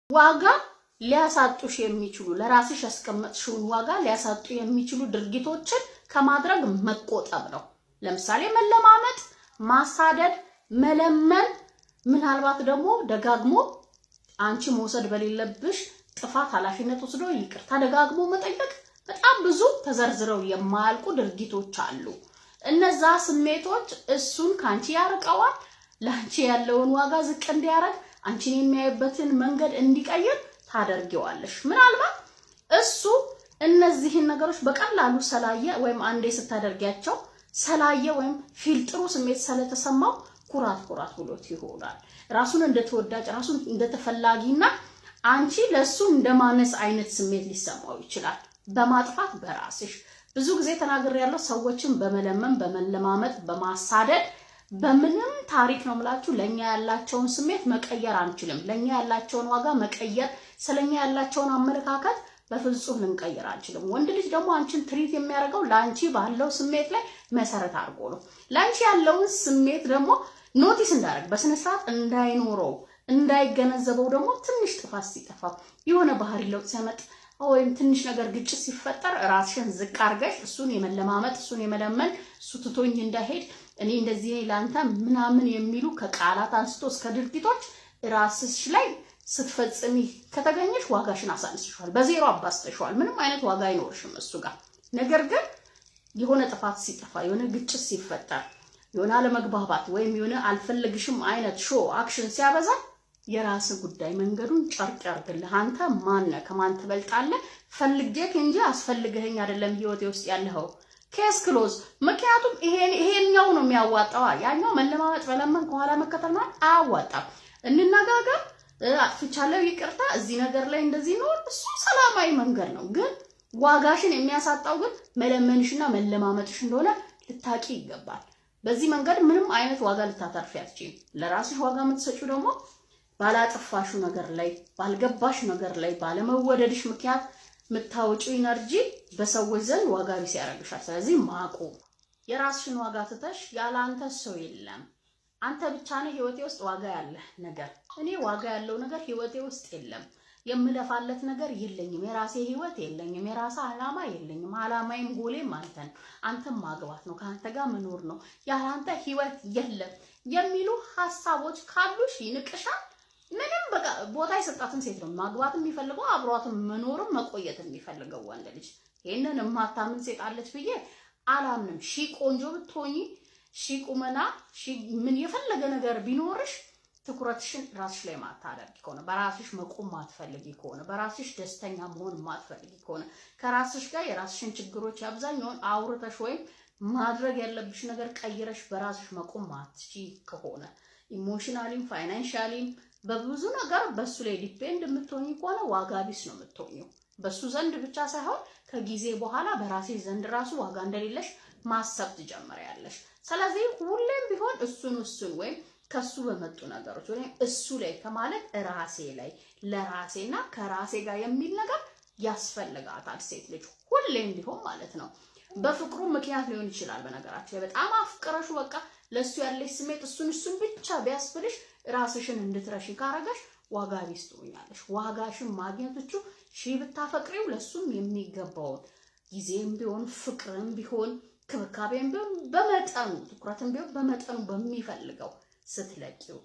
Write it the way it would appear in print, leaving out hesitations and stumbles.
ዋጋ ሊያሳጡሽ የሚችሉ ለራስሽ ያስቀመጥሽውን ዋጋ ሊያሳጡ የሚችሉ ድርጊቶችን ከማድረግ መቆጠብ ነው። ለምሳሌ መለማመጥ፣ ማሳደድ፣ መለመን፣ ምናልባት ደግሞ ደጋግሞ አንቺ መውሰድ በሌለብሽ ጥፋት ኃላፊነት ወስዶ ይቅርታ ደጋግሞ መጠየቅ፣ በጣም ብዙ ተዘርዝረው የማያልቁ ድርጊቶች አሉ። እነዛ ስሜቶች እሱን ካንቺ ያርቀዋል። ላንቺ ያለውን ዋጋ ዝቅ እንዲያረግ አንቺን የሚያይበትን መንገድ እንዲቀይር ታደርጊዋለሽ። ምናልባት እሱ እነዚህን ነገሮች በቀላሉ ሰላየ ወይም አንዴ ስታደርጊያቸው ሰላየ ወይም ፊልጥሩ ስሜት ስለተሰማው ኩራት ብሎት ይሆናል። ራሱን እንደተወዳጅ ራሱን እንደተፈላጊና አንቺ ለሱ እንደማነስ አይነት ስሜት ሊሰማው ይችላል። በማጥፋት በራስሽ ብዙ ጊዜ ተናግሬያለሁ። ሰዎችን በመለመን በመለማመጥ በማሳደድ በምንም ታሪክ ነው የምላችሁ ለኛ ያላቸውን ስሜት መቀየር አንችልም። ለኛ ያላቸውን ዋጋ መቀየር፣ ስለኛ ያላቸውን አመለካከት በፍጹም ልንቀይር አንችልም። ወንድ ልጅ ደግሞ አንቺን ትሪት የሚያደርገው ላንቺ ባለው ስሜት ላይ መሰረት አድርጎ ነው። ላንቺ ያለውን ስሜት ደግሞ ኖቲስ እንዳደረግ በስነ ስርዓት እንዳይኖረው እንዳይገነዘበው ደግሞ ትንሽ ጥፋት ሲጠፋ የሆነ ባህሪ ለውጥ ሲያመጥ ወይም ትንሽ ነገር ግጭት ሲፈጠር ራስሽን ዝቅ አድርገሽ እሱን የመለማመጥ እሱን የመለመን እሱ ትቶኝ እንዳይሄድ እኔ እንደዚህ ላንተ ምናምን የሚሉ ከቃላት አንስቶ እስከ ድርጊቶች ራስሽ ላይ ስትፈጽሚ ከተገኘሽ ዋጋሽን አሳንስሽዋል፣ በዜሮ አባስተሽዋል። ምንም አይነት ዋጋ አይኖርሽም እሱ ጋር። ነገር ግን የሆነ ጥፋት ሲጠፋ የሆነ ግጭት ሲፈጠር የሆነ አለመግባባት ወይም የሆነ አልፈልግሽም አይነት ሾ አክሽን ሲያበዛ የራስ ጉዳይ መንገዱን ጨርቅ ያርግልህ። አንተ ማን ነህ? ከማን ትበልጣለህ? ፈልጌክ እንጂ አስፈልገኸኝ አይደለም ህይወቴ ውስጥ ያለኸው። ኬስ ክሎዝ። ምክንያቱም ይሄኛው ነው የሚያዋጣው። ያኛው መለማመጥ በለመን ከኋላ መከተል ማለት አያዋጣም። እንነጋገር፣ አጥፍቻለሁ፣ ይቅርታ፣ እዚህ ነገር ላይ እንደዚህ ነው፣ እሱ ሰላማዊ መንገድ ነው። ግን ዋጋሽን የሚያሳጣው ግን መለመንሽና መለማመጥሽ እንደሆነ ልታቂ ይገባል። በዚህ መንገድ ምንም አይነት ዋጋ ልታተርፊ አትችይም። ለራስሽ ዋጋ የምትሰጪው ደግሞ ባላጠፋሹ ነገር ላይ ባልገባሽ ነገር ላይ ባለመወደድሽ ምክንያት የምታወጪው ኢነርጂ በሰዎች ዘንድ ዋጋ ቢስ ያደርግሻል። ስለዚህ ማቆም፣ የራስሽን ዋጋ ትተሽ ያለ አንተ ሰው የለም፣ አንተ ብቻ ነህ ህይወቴ ውስጥ ዋጋ ያለህ ነገር። እኔ ዋጋ ያለው ነገር ህይወቴ ውስጥ የለም፣ የምለፋለት ነገር የለኝም፣ የራሴ ህይወት የለኝም፣ የራሴ ዓላማ የለኝም። ዓላማዬም ጎሌም አንተን አንተም ማግባት ነው፣ ከአንተ ጋር መኖር ነው፣ ያለ አንተ ህይወት የለም የሚሉ ሐሳቦች ካሉሽ ይንቅሻል። ምንም በቃ ቦታ የሰጣትን ሴት ነው ማግባት የሚፈልገው፣ አብሯትም መኖርም መቆየት የሚፈልገው ወንድ ልጅ። ይሄንን የማታምን ሴት አለች ብዬ አላምንም። ሺ ቆንጆ ብትሆኚ፣ ሺ ቁመና፣ ሺ ምን የፈለገ ነገር ቢኖርሽ ትኩረትሽን ራስሽ ላይ ማታደርጊ ከሆነ፣ በራስሽ መቆም ማትፈልጊ ከሆነ፣ በራስሽ ደስተኛ መሆን ማትፈልጊ ከሆነ፣ ከራስሽ ጋር የራስሽን ችግሮች አብዛኛውን አውርተሽ ወይም ማድረግ ያለብሽ ነገር ቀይረሽ በራስሽ መቆም ማትችይ ከሆነ፣ ኢሞሽናሊም ፋይናንሻሊም በብዙ ነገር በሱ ላይ ዲፔንድ የምትሆኚ ከሆነ ዋጋ ቢስ ነው የምትሆኚው። በሱ ዘንድ ብቻ ሳይሆን ከጊዜ በኋላ በራሴ ዘንድ ራሱ ዋጋ እንደሌለሽ ማሰብ ትጀምሪያለሽ። ስለዚህ ሁሌም ቢሆን እሱን ወይም ከሱ በመጡ ነገሮች ወይም እሱ ላይ ከማለት ራሴ ላይ ለራሴና ከራሴ ጋር የሚል ነገር ያስፈልጋታል ሴት ልጅ ሁሌም ቢሆን ማለት ነው። በፍቅሩ ምክንያት ሊሆን ይችላል። በነገራችን በጣም አፍቅረሹ በቃ ለሱ ያለሽ ስሜት እሱን ብቻ ቢያስፈልሽ ራስሽን እንድትረሺ ካረጋሽ ዋጋ ቢስ ትሆኛለሽ። ዋጋሽን ማግኘትቹ ሺ ብታፈቅሪው ለሱም የሚገባውን ጊዜም ቢሆን ፍቅርም ቢሆን ክብካቤም ቢሆን በመጠኑ ትኩረትም ቢሆን በመጠኑ በሚፈልገው ስትለቂው